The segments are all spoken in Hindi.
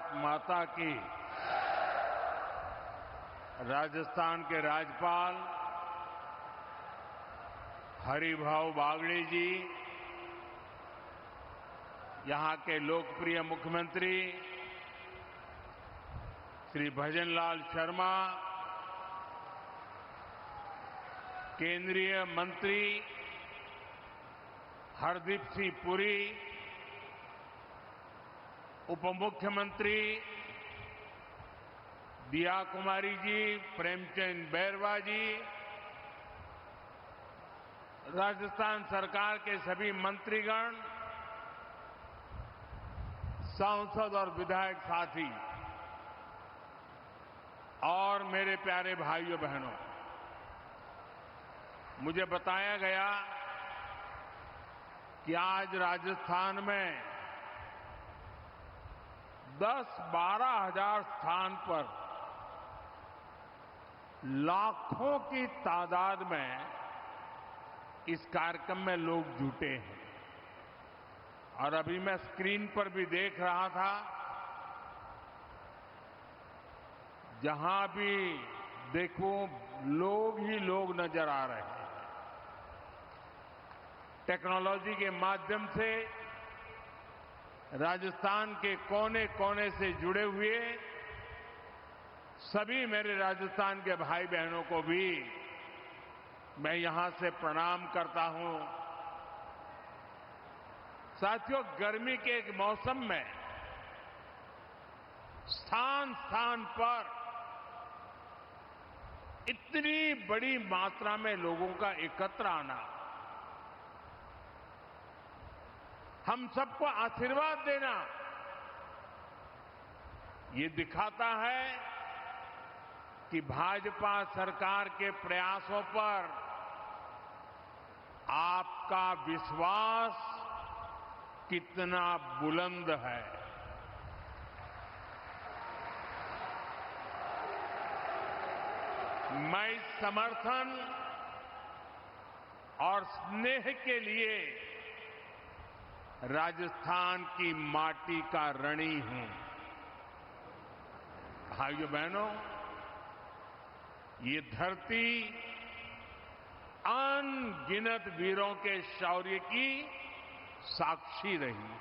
भारत माता की। राजस्थान के राज्यपाल हरिभाऊ बागड़े जी, यहां के लोकप्रिय मुख्यमंत्री श्री भजनलाल शर्मा, केंद्रीय मंत्री हरदीप सिंह पुरी, उप मुख्यमंत्री दिया कुमारी जी, प्रेमचंद बैरवा जी, राजस्थान सरकार के सभी मंत्रीगण, सांसद और विधायक साथी और मेरे प्यारे भाइयों बहनों, मुझे बताया गया कि आज राजस्थान में 10-12 हजार स्थान पर लाखों की तादाद में इस कार्यक्रम में लोग जुटे हैं। और अभी मैं स्क्रीन पर भी देख रहा था, जहां भी देखो लोग ही लोग नजर आ रहे हैं। टेक्नोलॉजी के माध्यम से राजस्थान के कोने कोने से जुड़े हुए सभी मेरे राजस्थान के भाई बहनों को भी मैं यहां से प्रणाम करता हूं। साथियों, गर्मी के एक मौसम में स्थान स्थान पर इतनी बड़ी मात्रा में लोगों का एकत्र आना, हम सबको आशीर्वाद देना, ये दिखाता है कि भाजपा सरकार के प्रयासों पर आपका विश्वास कितना बुलंद है। मैं इस समर्थन और स्नेह के लिए राजस्थान की माटी का ऋणी हूं। भाइयों बहनों, ये धरती अनगिनत वीरों के शौर्य की साक्षी रही है।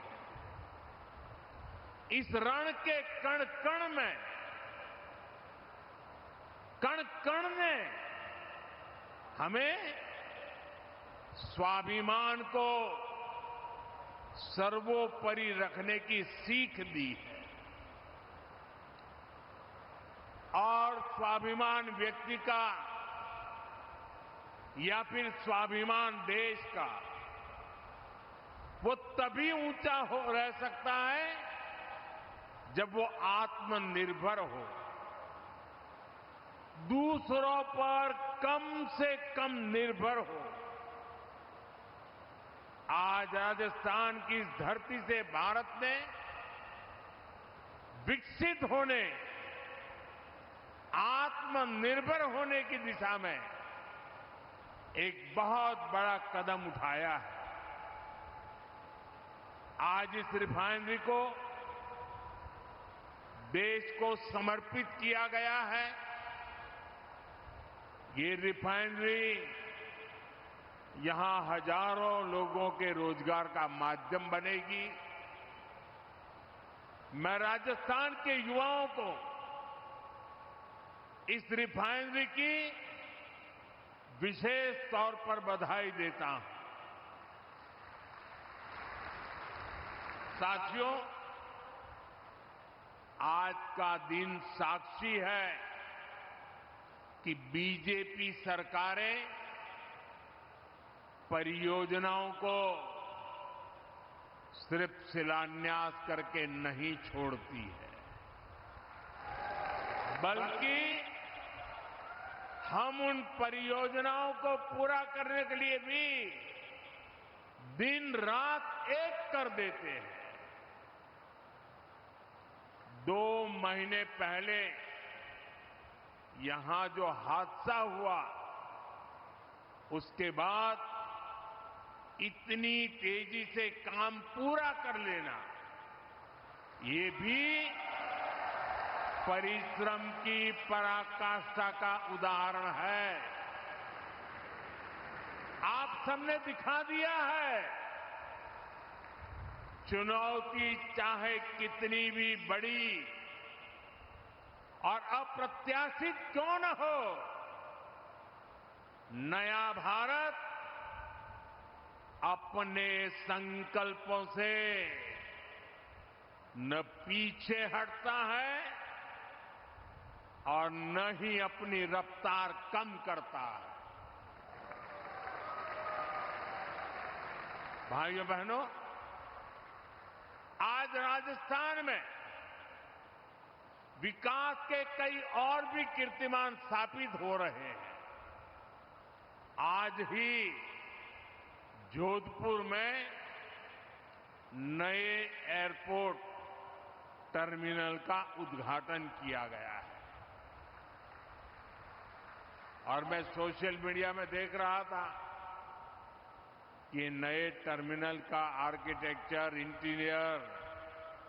इस रण के कण कण में, कण कण ने हमें स्वाभिमान को सर्वोपरि रखने की सीख दी है। और स्वाभिमान व्यक्ति का या फिर स्वाभिमान देश का वो तभी ऊंचा रह सकता है जब वो आत्मनिर्भर हो, दूसरों पर कम से कम निर्भर हो। आज राजस्थान की इस धरती से भारत ने विकसित होने, आत्मनिर्भर होने की दिशा में एक बहुत बड़ा कदम उठाया है। आज इस रिफाइनरी को देश को समर्पित किया गया है। ये रिफाइनरी यहां हजारों लोगों के रोजगार का माध्यम बनेगी। मैं राजस्थान के युवाओं को इस रिफाइनरी की विशेष तौर पर बधाई देता हूं। साथियों, आज का दिन साक्षी है कि बीजेपी सरकारें परियोजनाओं को सिर्फ शिलान्यास करके नहीं छोड़ती है, बल्कि हम उन परियोजनाओं को पूरा करने के लिए भी दिन रात एक कर देते हैं। 2 महीने पहले यहां जो हादसा हुआ, उसके बाद इतनी तेजी से काम पूरा कर लेना, ये भी परिश्रम की पराकाष्ठा का उदाहरण है। आप सबने दिखा दिया है, चुनौती चाहे कितनी भी बड़ी और अप्रत्याशित क्यों न हो, नया भारत अपने संकल्पों से न पीछे हटता है और न ही अपनी रफ्तार कम करता है। भाइयों बहनों, आज राजस्थान में विकास के कई और भी कीर्तिमान स्थापित हो रहे हैं। आज ही जोधपुर में नए एयरपोर्ट टर्मिनल का उद्घाटन किया गया है और मैं सोशल मीडिया में देख रहा था कि नए टर्मिनल का आर्किटेक्चर, इंटीरियर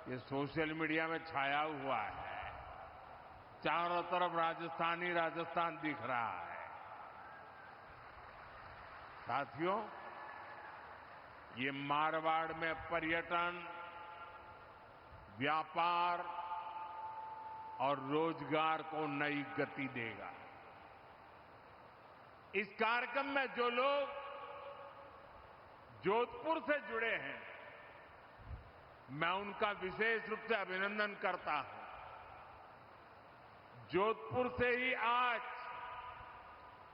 ये सोशल मीडिया में छाया हुआ है। चारों तरफ राजस्थान दिख रहा है। साथियों, ये मारवाड़ में पर्यटन, व्यापार और रोजगार को नई गति देगा। इस कार्यक्रम में जो लोग जोधपुर से जुड़े हैं, मैं उनका विशेष रूप से अभिनंदन करता हूं। जोधपुर से ही आज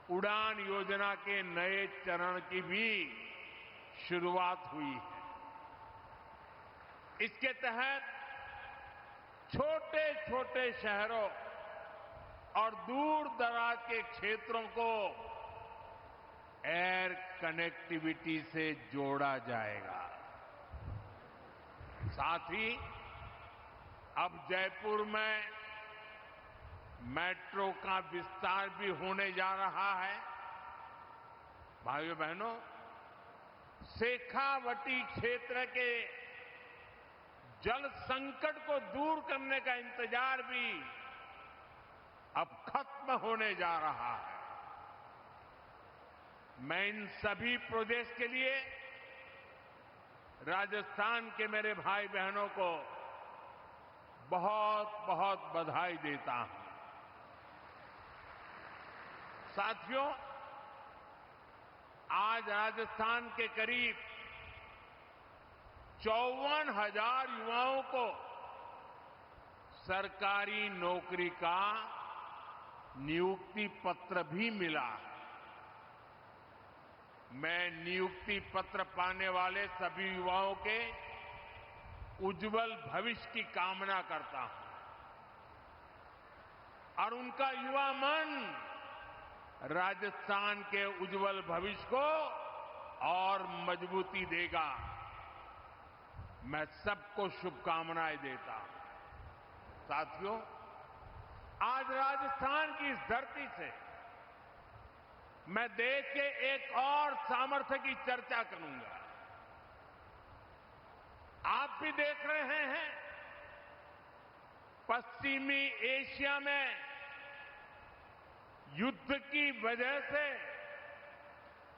उड़ान योजना के नए चरण की भी शुरुआत हुई है। इसके तहत छोटे छोटे शहरों और दूर दराज के क्षेत्रों को एयर कनेक्टिविटी से जोड़ा जाएगा। साथ ही अब जयपुर में मेट्रो का विस्तार भी होने जा रहा है। भाइयों बहनों, शेखावटी क्षेत्र के जल संकट को दूर करने का इंतजार भी अब खत्म होने जा रहा है। मैं इन सभी प्रोजेक्ट्स के लिए राजस्थान के मेरे भाई बहनों को बहुत बहुत बधाई देता हूं। साथियों, आज राजस्थान के करीब 54,000 युवाओं को सरकारी नौकरी का नियुक्ति पत्र भी मिला है। मैं नियुक्ति पत्र पाने वाले सभी युवाओं के उज्जवल भविष्य की कामना करता हूं और उनका युवा मन राजस्थान के उज्जवल भविष्य को और मजबूती देगा। मैं सबको शुभकामनाएं देता हूं। साथियों, आज राजस्थान की इस धरती से मैं देश के एक और सामर्थ्य की चर्चा करूंगा। आप भी देख रहे हैं, पश्चिमी एशिया में युद्ध की वजह से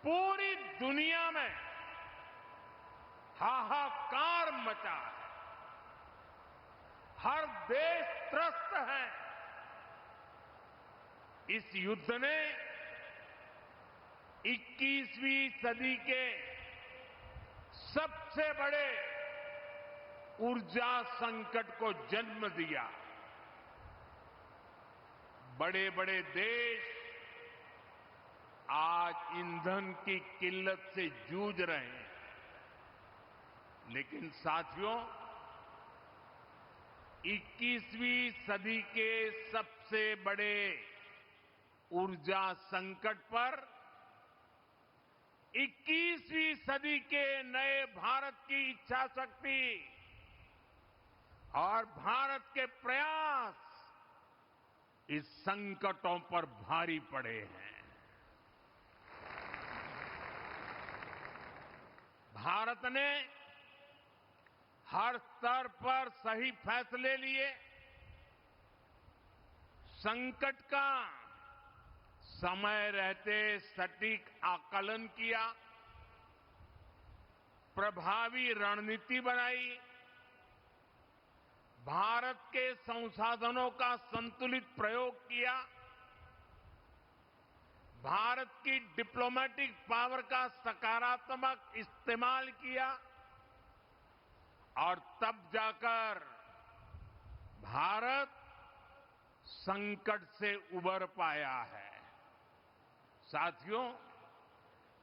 पूरी दुनिया में हाहाकार मचा है। हर देश त्रस्त है। इस युद्ध ने 21वीं सदी के सबसे बड़े ऊर्जा संकट को जन्म दिया। बड़े बड़े देश आज ईंधन की किल्लत से जूझ रहे हैं। लेकिन साथियों, 21वीं सदी के सबसे बड़े ऊर्जा संकट पर 21वीं सदी के नए भारत की इच्छा शक्ति और भारत के प्रयास इस संकटों पर भारी पड़े हैं। भारत ने हर स्तर पर सही फैसले लिए संकट का समय रहते सटीक आकलन किया, प्रभावी रणनीति बनाई, भारत के संसाधनों का संतुलित प्रयोग किया, भारत की डिप्लोमेटिक पावर का सकारात्मक इस्तेमाल किया और तब जाकर भारत संकट से उबर पाया है। साथियों,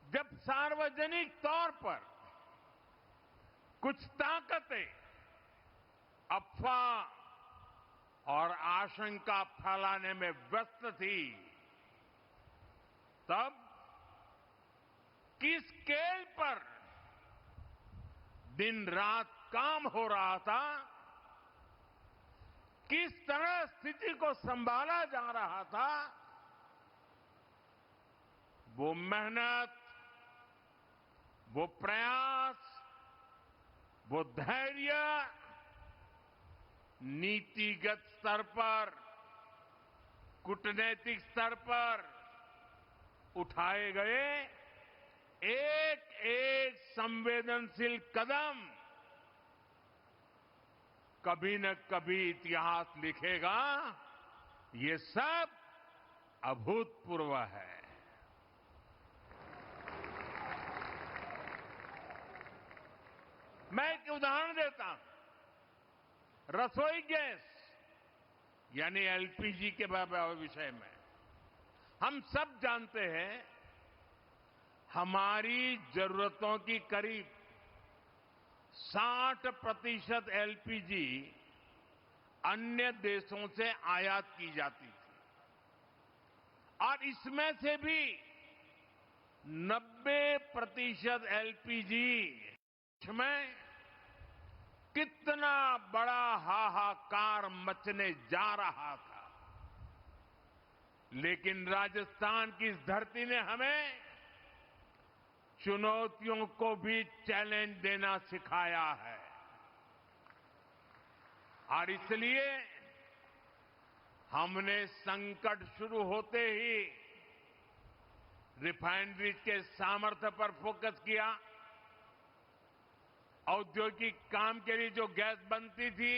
जब सार्वजनिक तौर पर कुछ ताकतें अफवाह और आशंका फैलाने में व्यस्त थी, तब किस स्केल पर दिन रात काम हो रहा था, किस तरह स्थिति को संभाला जा रहा था, वो मेहनत, वो प्रयास, वो धैर्य नीतिगत स्तर पर, कूटनैतिक स्तर पर उठाए गए एक एक संवेदनशील कदम कभी न कभी इतिहास लिखेगा। ये सब अभूतपूर्व है। मैं एक उदाहरण देता हूं। रसोई गैस यानी एलपीजी के विषय में हम सब जानते हैं, हमारी जरूरतों की करीब 60% एलपीजी अन्य देशों से आयात की जाती थी और इसमें से भी 90% एलपीजी में कितना बड़ा हाहाकार मचने जा रहा था। लेकिन राजस्थान की इस धरती ने हमें चुनौतियों को भी चैलेंज देना सिखाया है और इसलिए हमने संकट शुरू होते ही रिफाइनरीज के सामर्थ्य पर फोकस किया। औद्योगिक काम के लिए जो गैस बनती थी,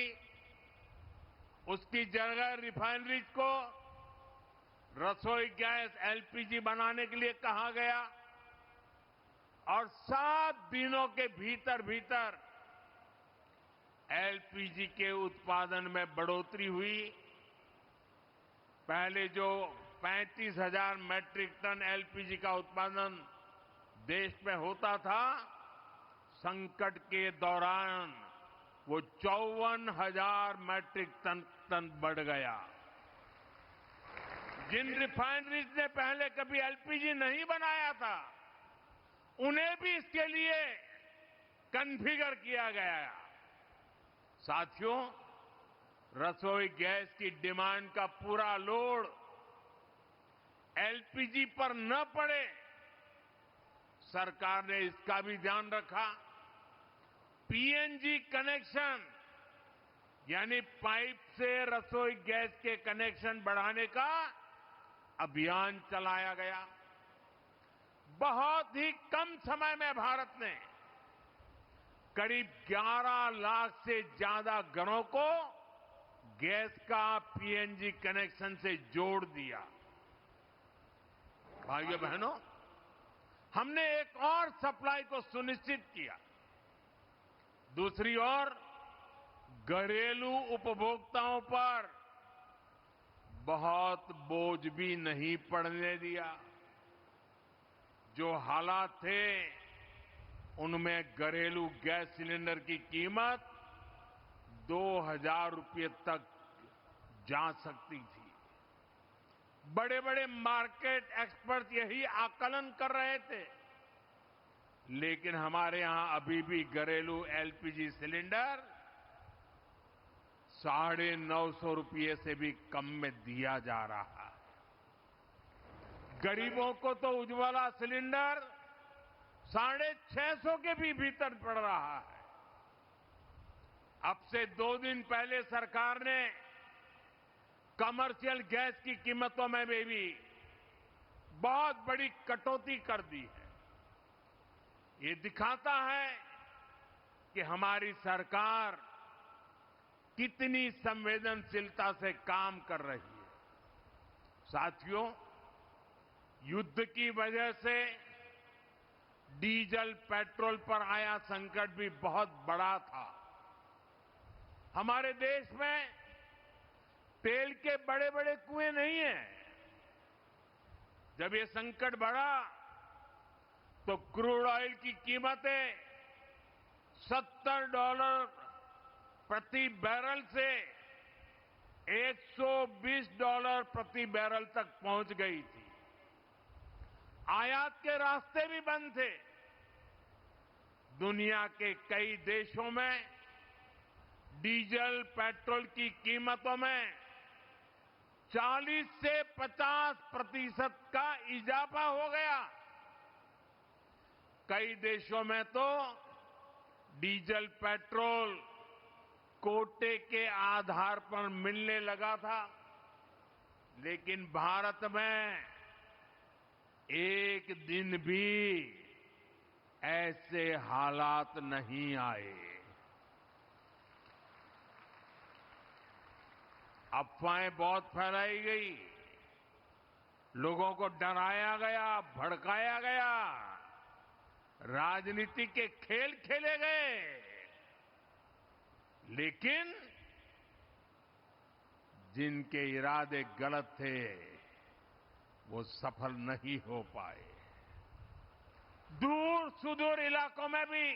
उसकी जगह रिफाइनरीज को रसोई गैस एलपीजी बनाने के लिए कहा गया और 7 दिनों के भीतर भीतर एलपीजी के उत्पादन में बढ़ोतरी हुई। पहले जो 35,000 मैट्रिक टन एलपीजी का उत्पादन देश में होता था, संकट के दौरान वो 54,000 मैट्रिक टन बढ़ गया। जिन रिफाइनरीज ने पहले कभी एलपीजी नहीं बनाया था, उन्हें भी इसके लिए कॉन्फ़िगर किया गया। साथियों, रसोई गैस की डिमांड का पूरा लोड एलपीजी पर न पड़े, सरकार ने इसका भी ध्यान रखा। पीएनजी कनेक्शन यानी पाइप से रसोई गैस के कनेक्शन बढ़ाने का अभियान चलाया गया। बहुत ही कम समय में भारत ने करीब 11 लाख से ज्यादा घरों को गैस का पीएनजी कनेक्शन से जोड़ दिया। भाइयों बहनों, हमने एक और सप्लाई को सुनिश्चित किया। दूसरी ओर घरेलू उपभोक्ताओं पर बहुत बोझ भी नहीं पड़ने दिया। जो हालात थे, उनमें घरेलू गैस सिलेंडर की कीमत 2,000 रुपये तक जा सकती थी। बड़े बड़े मार्केट एक्सपर्ट यही आकलन कर रहे थे, लेकिन हमारे यहां अभी भी घरेलू एलपीजी सिलेंडर 950 रुपये से भी कम में दिया जा रहा है। गरीबों को तो उज्ज्वला सिलेंडर 650 के भी भीतर पड़ रहा है। अब से 2 दिन पहले सरकार ने कमर्शियल गैस की कीमतों में भी बहुत बड़ी कटौती कर दी है। ये दिखाता है कि हमारी सरकार कितनी संवेदनशीलता से काम कर रही है। साथियों, युद्ध की वजह से डीजल पेट्रोल पर आया संकट भी बहुत बड़ा था। हमारे देश में तेल के बड़े बड़े कुएं नहीं हैं। जब ये संकट बढ़ा तो क्रूड ऑयल की कीमतें $70 प्रति बैरल से $120 प्रति बैरल तक पहुंच गई थी। आयात के रास्ते भी बंद थे। दुनिया के कई देशों में डीजल पेट्रोल की कीमतों में 40 से 50% का इजाफा हो गया। कई देशों में तो डीजल पेट्रोल कोटे के आधार पर मिलने लगा था, लेकिन भारत में एक दिन भी ऐसे हालात नहीं आए। अफवाहें बहुत फैलाई गई, लोगों को डराया गया, भड़काया गया, राजनीति के खेल खेले गए, लेकिन जिनके इरादे गलत थे वो सफल नहीं हो पाए। दूर सुदूर इलाकों में भी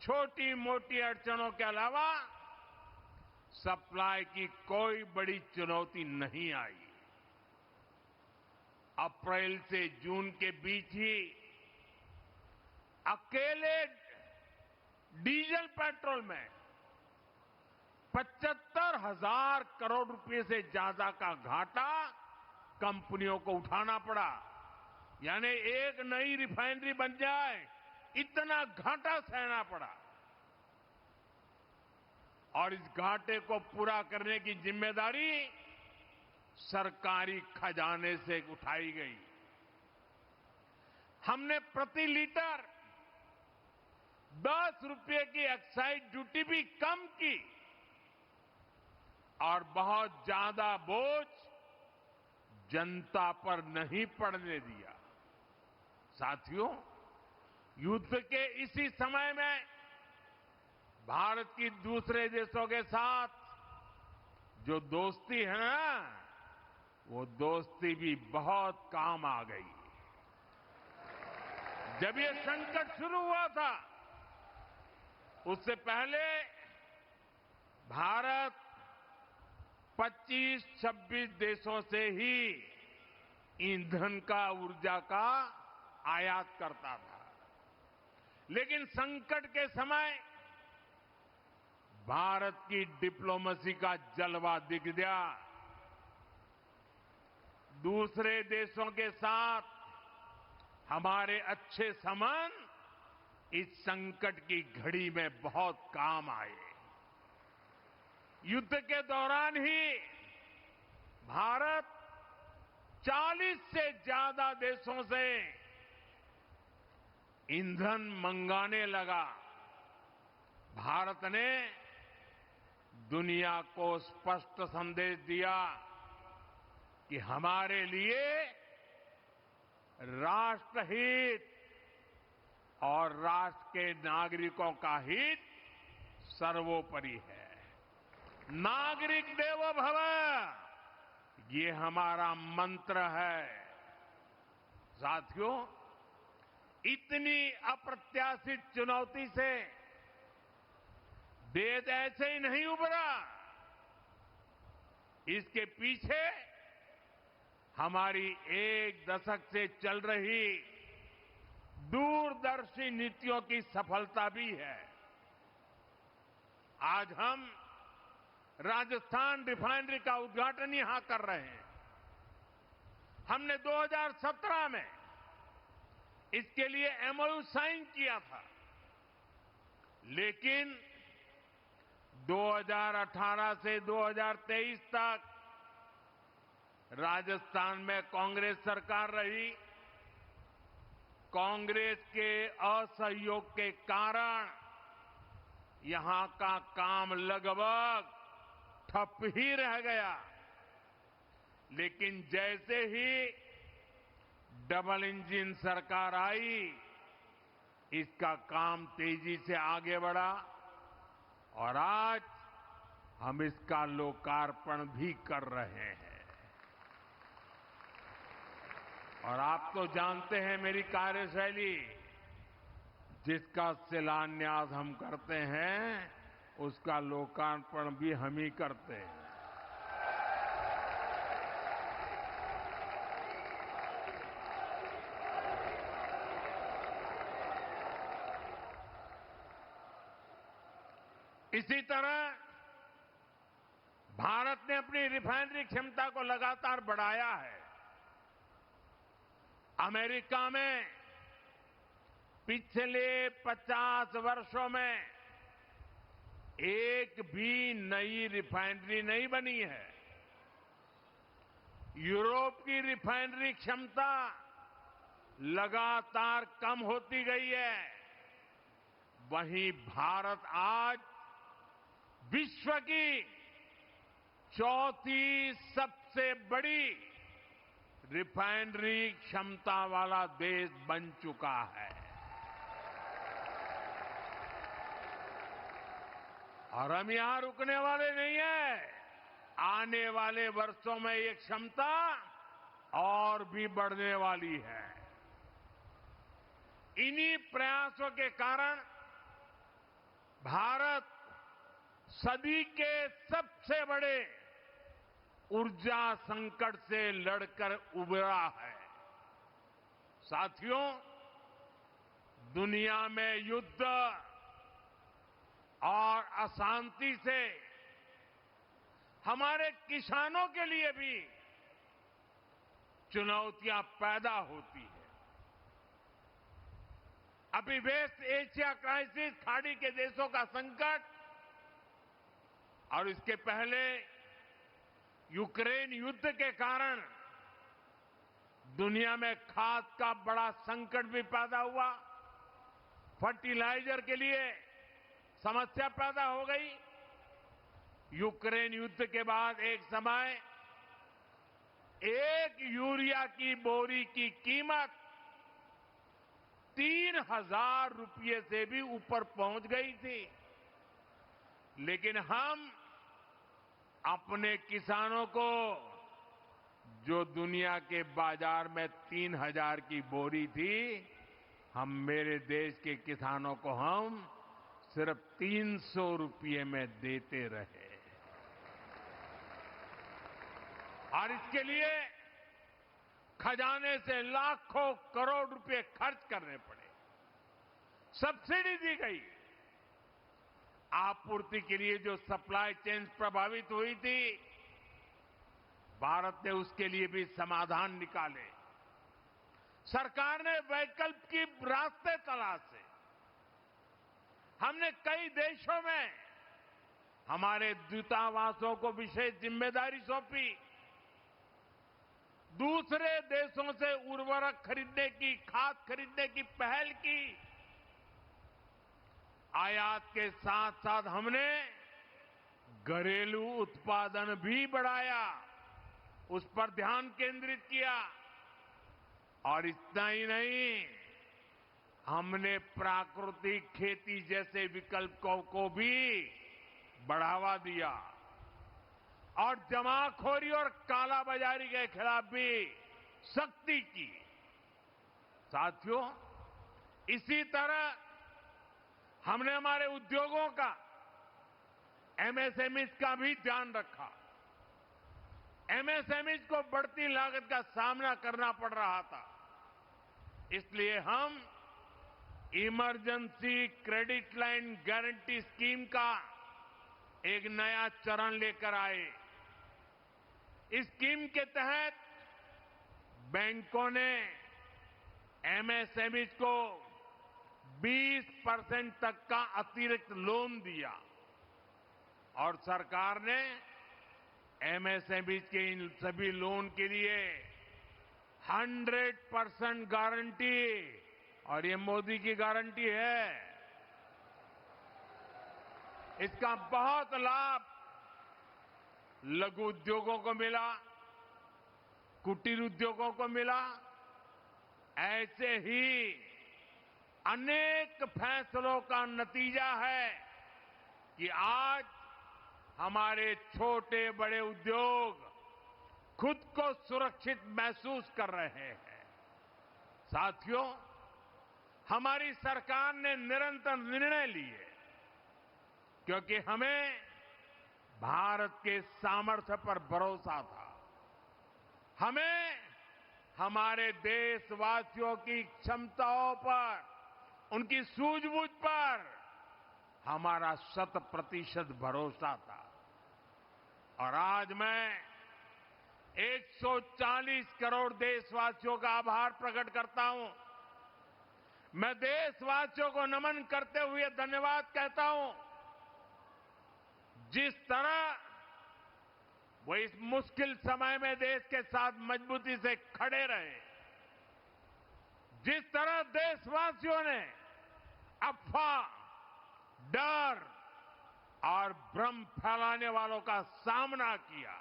छोटी मोटी अड़चनों के अलावा सप्लाई की कोई बड़ी चुनौती नहीं आई। अप्रैल से जून के बीच ही अकेले डीजल पेट्रोल में 75,000 करोड़ रुपए से ज्यादा का घाटा कंपनियों को उठाना पड़ा। यानी एक नई रिफाइनरी बन जाए इतना घाटा सहना पड़ा। और इस घाटे को पूरा करने की जिम्मेदारी सरकारी खजाने से उठाई गई। हमने प्रति लीटर 10 रुपये की एक्साइज ड्यूटी भी कम की और बहुत ज्यादा बोझ जनता पर नहीं पड़ने दिया। साथियों, युद्ध के इसी समय में भारत की दूसरे देशों के साथ जो दोस्ती है ना, वो दोस्ती भी बहुत काम आ गई। जब ये संकट शुरू हुआ था, उससे पहले भारत 25-26 देशों से ही ईंधन का, ऊर्जा का आयात करता था। लेकिन संकट के समय भारत की डिप्लोमेसी का जलवा दिख गया। दूसरे देशों के साथ हमारे अच्छे संबंध इस संकट की घड़ी में बहुत काम आए। युद्ध के दौरान ही भारत 40 से ज्यादा देशों से ईंधन मंगाने लगा। भारत ने दुनिया को स्पष्ट संदेश दिया कि हमारे लिए राष्ट्रहित और राष्ट्र के नागरिकों का हित सर्वोपरि है। नागरिक देवो भव, ये हमारा मंत्र है। साथियों, इतनी अप्रत्याशित चुनौती से देश ऐसे ही नहीं उभरा। इसके पीछे हमारी एक दशक से चल रही दूरदर्शी नीतियों की सफलता भी है। आज हम राजस्थान रिफाइनरी का उद्घाटन यहां कर रहे हैं। हमने 2017 में इसके लिए एमओयू साइन किया था, लेकिन 2018 से 2023 तक राजस्थान में कांग्रेस सरकार रही। कांग्रेस के असहयोग के कारण यहां का काम लगभग ठप ही रह गया। लेकिन जैसे ही डबल इंजन सरकार आई, इसका काम तेजी से आगे बढ़ा और आज हम इसका लोकार्पण भी कर रहे हैं। और आप तो जानते हैं मेरी कार्यशैली, जिसका शिलान्यास हम करते हैं उसका लोकार्पण भी हम ही करते हैं। इसी तरह भारत ने अपनी रिफाइनरी क्षमता को लगातार बढ़ाया है। अमेरिका में पिछले 50 वर्षों में एक भी नई रिफाइनरी नहीं बनी है। यूरोप की रिफाइनरी क्षमता लगातार कम होती गई है। वहीं भारत आज विश्व की चौथी सबसे बड़ी रिफाइनरी क्षमता वाला देश बन चुका है। और हम यहां रुकने वाले नहीं हैं। आने वाले वर्षों में ये क्षमता और भी बढ़ने वाली है। इन्हीं प्रयासों के कारण भारत सदी के सबसे बड़े ऊर्जा संकट से लड़कर उबरा है। साथियों, दुनिया में युद्ध और अशांति से हमारे किसानों के लिए भी चुनौतियां पैदा होती है। अभी वेस्ट एशिया क्राइसिस, खाड़ी के देशों का संकट और इसके पहले यूक्रेन युद्ध के कारण दुनिया में खाद का बड़ा संकट भी पैदा हुआ। फर्टिलाइजर के लिए समस्या पैदा हो गई। यूक्रेन युद्ध के बाद एक समय एक यूरिया की बोरी की कीमत 3,000 रुपये से भी ऊपर पहुंच गई थी। लेकिन हम अपने किसानों को, जो दुनिया के बाजार में 3,000 की बोरी थी, हम मेरे देश के किसानों को हम सिर्फ 300 रुपये में देते रहे। और इसके लिए खजाने से लाखों करोड़ रुपए खर्च करने पड़े। सब्सिडी दी गई। आपूर्ति के लिए जो सप्लाई चेन प्रभावित हुई थी, भारत ने उसके लिए भी समाधान निकाले। सरकार ने वैकल्पिक रास्ते तलाशे। हमने कई देशों में हमारे दूतावासों को विशेष जिम्मेदारी सौंपी। दूसरे देशों से उर्वरक खरीदने की, खाद खरीदने की पहल की। आयात के साथ साथ हमने घरेलू उत्पादन भी बढ़ाया, उस पर ध्यान केंद्रित किया। और इतना ही नहीं, हमने प्राकृतिक खेती जैसे विकल्पों को भी बढ़ावा दिया और जमाखोरी और कालाबाजारी के खिलाफ भी सख्ती की। साथियों, इसी तरह हमने हमारे उद्योगों का, एमएसएमईज का भी ध्यान रखा। एमएसएमईज को बढ़ती लागत का सामना करना पड़ रहा था। इसलिए हम emergency credit line guarantee scheme का एक नया चरण लेकर आए। इस स्कीम के तहत बैंकों ने एमएसएमईज को 20% तक का अतिरिक्त लोन दिया। और सरकार ने एमएसएमई के इन सभी लोन के लिए 100% गारंटी, और ये मोदी की गारंटी है, इसका बहुत लाभ लघु उद्योगों को मिला, कुटीर उद्योगों को मिला। ऐसे ही अनेक फैसलों का नतीजा है कि आज हमारे छोटे बड़े उद्योग खुद को सुरक्षित महसूस कर रहे हैं। साथियों, हमारी सरकार ने निरंतर निर्णय लिए क्योंकि हमें भारत के सामर्थ्य पर भरोसा था। हमें हमारे देशवासियों की क्षमताओं पर, उनकी सूझबूझ पर हमारा 100% भरोसा था। और आज मैं 140 करोड़ देशवासियों का आभार प्रकट करता हूं। मैं देशवासियों को नमन करते हुए धन्यवाद कहता हूं। जिस तरह वो इस मुश्किल समय में देश के साथ मजबूती से खड़े रहे, जिस तरह देशवासियों ने अफवाह, डर और भ्रम फैलाने वालों का सामना किया,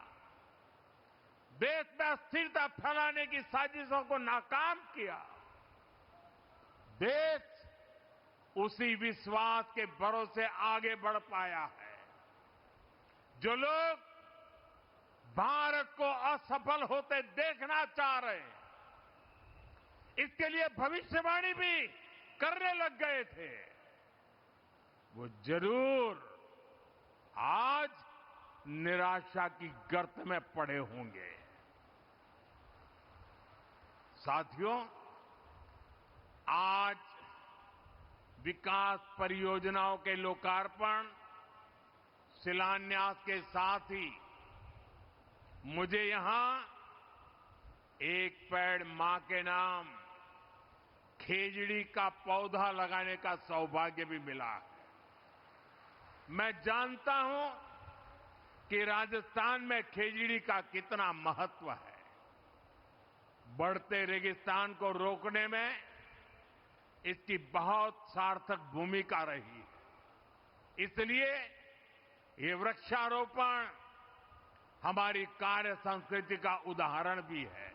देश में अस्थिरता फैलाने की साजिशों को नाकाम किया, देश उसी विश्वास के भरोसे आगे बढ़ पाया है। जो लोग भारत को असफल होते देखना चाह रहे हैं, इसके लिए भविष्यवाणी भी करने लग गए थे, वो जरूर आज निराशा की गर्त में पड़े होंगे। साथियों, आज विकास परियोजनाओं के लोकार्पण, शिलान्यास के साथ ही मुझे यहां एक पेड़ मां के नाम खेजड़ी का पौधा लगाने का सौभाग्य भी मिला है। मैं जानता हूं कि राजस्थान में खेजड़ी का कितना महत्व है। बढ़ते रेगिस्तान को रोकने में इसकी बहुत सार्थक भूमिका रही है। इसलिए ये वृक्षारोपण हमारी कार्य संस्कृति का उदाहरण भी है।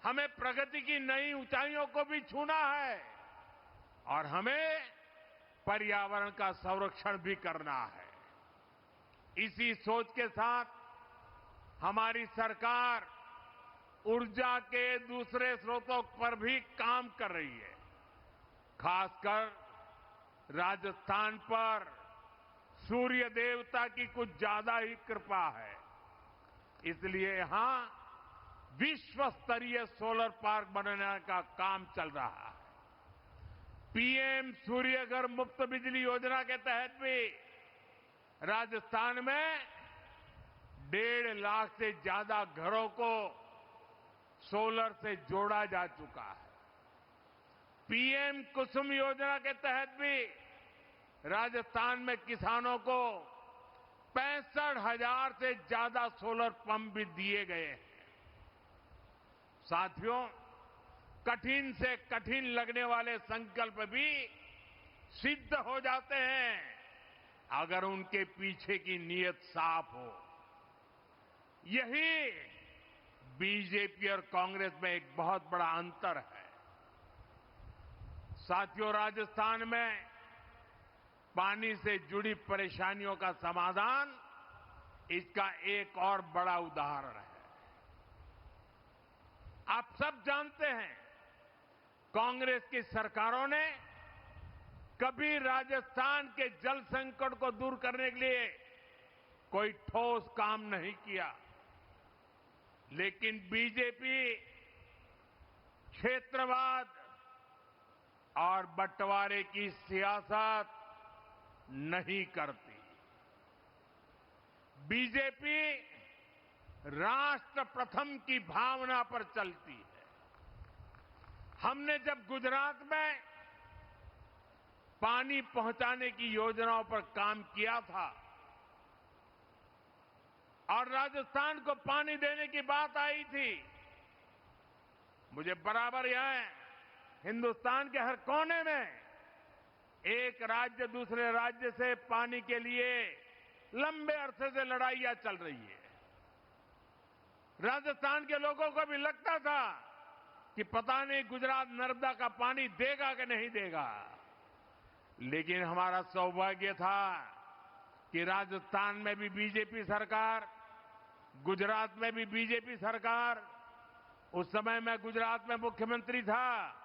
हमें प्रगति की नई ऊंचाइयों को भी छूना है और हमें पर्यावरण का संरक्षण भी करना है। इसी सोच के साथ हमारी सरकार ऊर्जा के दूसरे स्रोतों पर भी काम कर रही है। खासकर राजस्थान पर सूर्य देवता की कुछ ज्यादा ही कृपा है, इसलिए यहां विश्व स्तरीय सोलर पार्क बनाने का काम चल रहा है। पीएम सूर्यघर मुफ्त बिजली योजना के तहत भी राजस्थान में 1.5 लाख से ज्यादा घरों को सोलर से जोड़ा जा चुका है। पीएम कुसुम योजना के तहत भी राजस्थान में किसानों को 65,000 से ज्यादा सोलर पंप भी दिए गए हैं। साथियों, कठिन से कठिन लगने वाले संकल्प भी सिद्ध हो जाते हैं अगर उनके पीछे की नीयत साफ हो। यही बीजेपी और कांग्रेस में एक बहुत बड़ा अंतर है। साथियों, राजस्थान में पानी से जुड़ी परेशानियों का समाधान इसका एक और बड़ा उदाहरण है। आप सब जानते हैं, कांग्रेस की सरकारों ने कभी राजस्थान के जल संकट को दूर करने के लिए कोई ठोस काम नहीं किया, लेकिन बीजेपी क्षेत्रवाद और बंटवारे की सियासत नहीं करती। बीजेपी राष्ट्र प्रथम की भावना पर चलती है। हमने जब गुजरात में पानी पहुंचाने की योजनाओं पर काम किया था, और राजस्थान को पानी देने की बात आई थी, मुझे बराबर यह हिंदुस्तान के हर कोने में एक राज्य दूसरे राज्य से पानी के लिए लंबे अरसे से लड़ाइयां चल रही है। राजस्थान के लोगों को भी लगता था कि पता नहीं गुजरात नर्मदा का पानी देगा कि नहीं देगा, लेकिन हमारा सौभाग्य था कि राजस्थान में भी बीजेपी सरकार, गुजरात में भी बीजेपी सरकार, उस समय मैं गुजरात में मुख्यमंत्री था,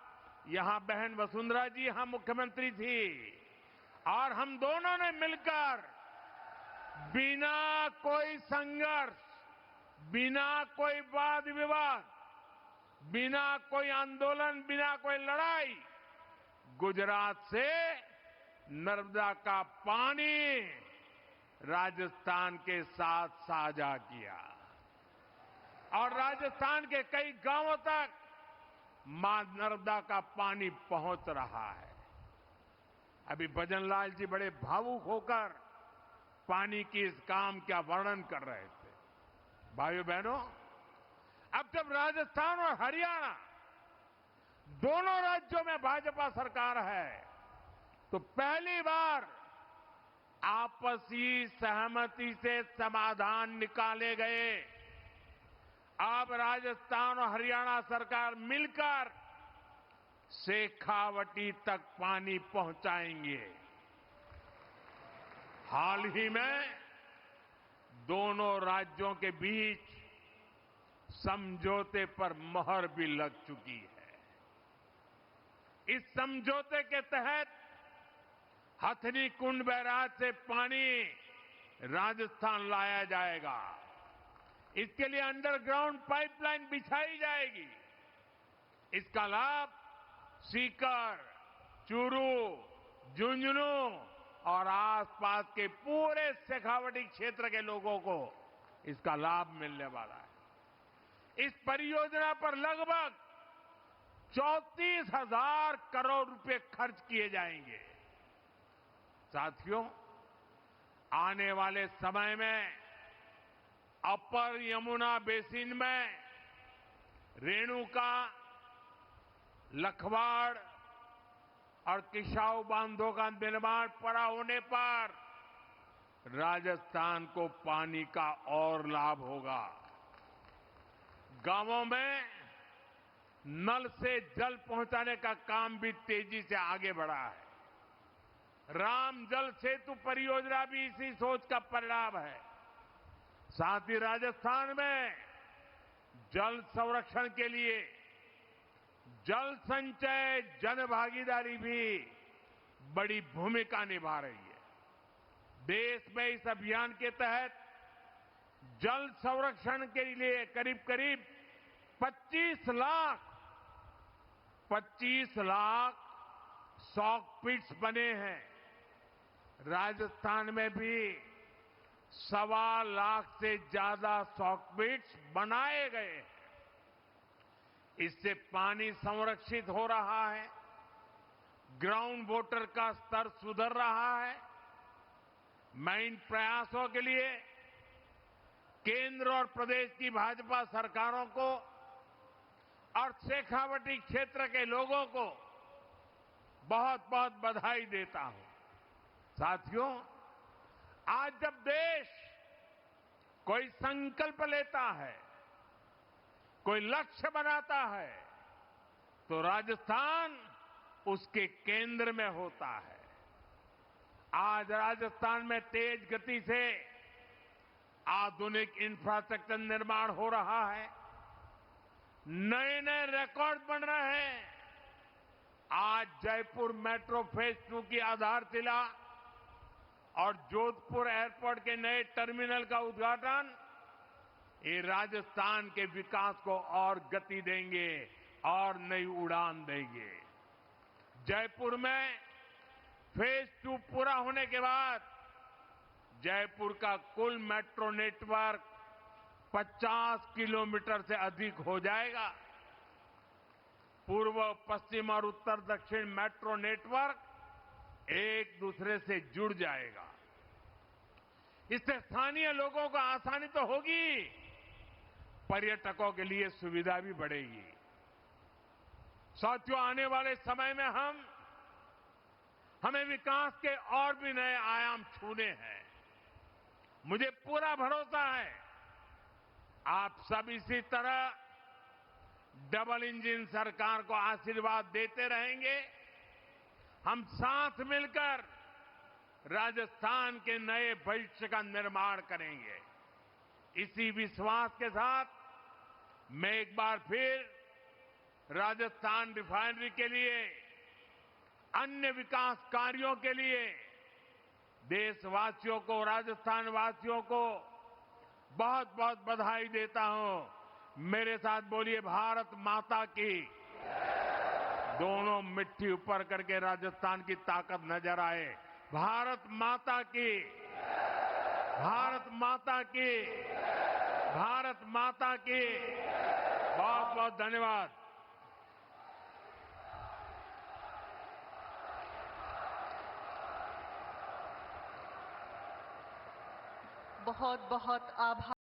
यहां बहन वसुंधरा जी यहां मुख्यमंत्री थी, और हम दोनों ने मिलकर बिना कोई संघर्ष, बिना कोई वाद विवाद, बिना कोई आंदोलन, बिना कोई लड़ाई गुजरात से नर्मदा का पानी राजस्थान के साथ साझा किया और राजस्थान के कई गांवों तक मां नर्मदा का पानी पहुंच रहा है। अभी भजनलाल जी बड़े भावुक होकर पानी की इस काम का वर्णन कर रहे थे। भाइयों बहनों, अब जब राजस्थान और हरियाणा दोनों राज्यों में भाजपा सरकार है, तो पहली बार आपसी सहमति से समाधान निकाले गए। अब राजस्थान और हरियाणा सरकार मिलकर शेखावटी तक पानी पहुंचाएंगे। हाल ही में दोनों राज्यों के बीच समझौते पर मोहर भी लग चुकी है। इस समझौते के तहत हथनी कुंड बैराज से पानी राजस्थान लाया जाएगा। इसके लिए अंडरग्राउंड पाइपलाइन बिछाई जाएगी। इसका लाभ सीकर, चूरू, झुंझुनू और आसपास के पूरे शेखावटी क्षेत्र के लोगों को इसका लाभ मिलने वाला है। इस परियोजना पर लगभग 34,000 करोड़ रुपए खर्च किए जाएंगे। साथियों, आने वाले समय में अपर यमुना बेसिन में रेणुका, लखवाड़ और किसाऊ बांधों का निर्माण पूरा होने पर राजस्थान को पानी का और लाभ होगा। गांवों में नल से जल पहुंचाने का काम भी तेजी से आगे बढ़ा है। राम जल सेतु परियोजना भी इसी सोच का परिणाम है। साथ ही राजस्थान में जल संरक्षण के लिए जल संचय जन भागीदारी भी बड़ी भूमिका निभा रही है। देश में इस अभियान के तहत जल संरक्षण के लिए करीब करीब 25 लाख सॉक पिट्स बने हैं। राजस्थान में भी 1.25 लाख से ज्यादा सॉक पिट्स बनाए गए हैं। इससे पानी संरक्षित हो रहा है, ग्राउंड वाटर का स्तर सुधर रहा है। मैं इन प्रयासों के लिए केंद्र और प्रदेश की भाजपा सरकारों को और शेखावटी क्षेत्र के लोगों को बहुत बहुत बधाई देता हूं। साथियों, आज जब देश कोई संकल्प लेता है, कोई लक्ष्य बनाता है, तो राजस्थान उसके केंद्र में होता है। आज राजस्थान में तेज गति से आधुनिक इंफ्रास्ट्रक्चर निर्माण हो रहा है। नए नए रिकॉर्ड बन रहे हैं। आज जयपुर मेट्रो फेज 2 की आधारशिला और जोधपुर एयरपोर्ट के नए टर्मिनल का उद्घाटन ये राजस्थान के विकास को और गति देंगे और नई उड़ान देंगे। जयपुर में फेज 2 पूरा होने के बाद जयपुर का कुल मेट्रो नेटवर्क 50 किलोमीटर से अधिक हो जाएगा। पूर्व, पश्चिम और उत्तर दक्षिण मेट्रो नेटवर्क एक दूसरे से जुड़ जाएगा। इससे स्थानीय लोगों को आसानी तो होगी, पर्यटकों के लिए सुविधा भी बढ़ेगी। साथियों, आने वाले समय में हमें विकास के और भी नए आयाम छूने हैं। मुझे पूरा भरोसा है आप सब इसी तरह डबल इंजन सरकार को आशीर्वाद देते रहेंगे। हम साथ मिलकर राजस्थान के नए भविष्य का निर्माण करेंगे। इसी विश्वास के साथ मैं एक बार फिर राजस्थान रिफाइनरी के लिए, अन्य विकास कार्यों के लिए देशवासियों को, राजस्थान वासियों को बहुत बहुत बधाई देता हूं। मेरे साथ बोलिए, भारत माता की। दोनों मिट्टी ऊपर करके राजस्थान की ताकत नजर आए। भारत माता की, भारत माता की, भारत माता की। बहुत बहुत धन्यवाद। बहुत बहुत आभार।